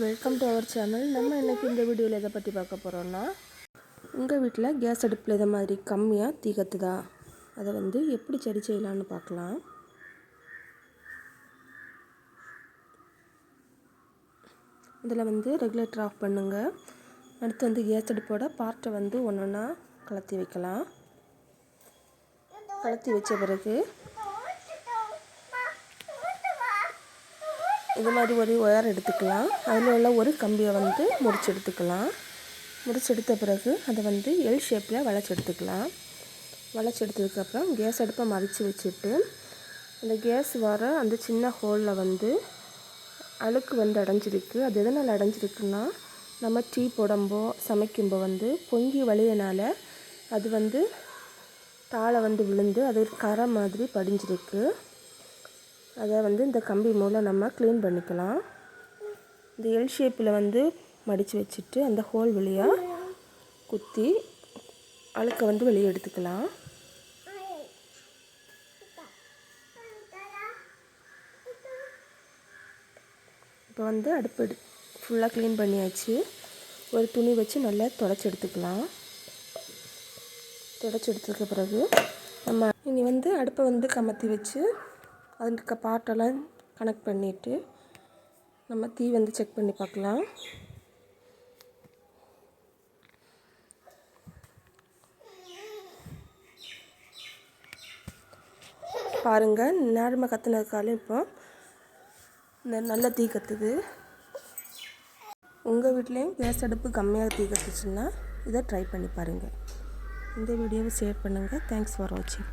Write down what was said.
Welcome to our channel. நம்ம இன்றைக்கி இந்த வீடியோவில் எதை பற்றி பார்க்க போகிறோன்னா, உங்கள் வீட்டில் கேஸ் அடுப்பில் இதை மாதிரி கம்மியாக தீ கத்துதா, அதை எப்படி சரி செய்யலான்னு பார்க்கலாம். இதில் ரெகுலேட்டர் ஆஃப் பண்ணுங்கள். அடுத்து கேஸ் அடுப்போட பார்ட்டை ஒன்று ஒன்றா கலத்தி வைக்கலாம். கலத்தி வச்ச பிறகு இது மாதிரி ஒரு ஒயர் எடுத்துக்கலாம். அதில் உள்ள ஒரு கம்பியை முறிச்சு எடுத்துக்கலாம். முறிச்சு எடுத்த பிறகு அதை எல் ஷேப்பில் வளைச்சி எடுத்துக்கலாம். வளைச்சி எடுத்ததுக்கப்புறம் கேஸ் அடுப்பை மறித்து வச்சுட்டு அந்த கேஸ் வர அந்த சின்ன ஹோலில் அழுக்கு அடைஞ்சிருக்கு. அது எதனால் அடைஞ்சிருக்குன்னா, நம்ம டீ போடும்போ சமைக்கும்போ பொங்கி வழியனால் அது தாளை விழுந்து அது ஒரு கரை மாதிரி படிஞ்சிருக்கு. அதை இந்த கம்பி மூலம் நம்ம க்ளீன் பண்ணிக்கலாம். இந்த எல் ஷேப்பில் மடித்து வச்சுட்டு அந்த ஹோல் வழியாக குத்தி அழுக்கை வெளியே எடுத்துக்கலாம். இப்போ அடுப்பு ஃபுல்லாக க்ளீன் பண்ணியாச்சு. ஒரு துணி வச்சு நல்லா துடைச்சி எடுத்துக்கலாம். துடைச்சி எடுத்ததுக்கு பிறகு நம்ம இனி அடுப்பை கமத்தி வச்சு அதுக்கு பார்ட்டெல்லாம் கனெக்ட் பண்ணிவிட்டு நம்ம தீ செக் பண்ணி பார்க்கலாம். பாருங்கள், நேரமாக கற்றுனதுக்காலும் இப்போ நல்ல தீ கத்துது. உங்கள் வீட்லேயும் கேஸ் அடுப்பு கம்மியாக தீ கத்துச்சுன்னா இதை ட்ரை பண்ணி பாருங்கள். இந்த வீடியோவை ஷேர் பண்ணுங்கள். தேங்க்ஸ் ஃபார் வாட்சிங்.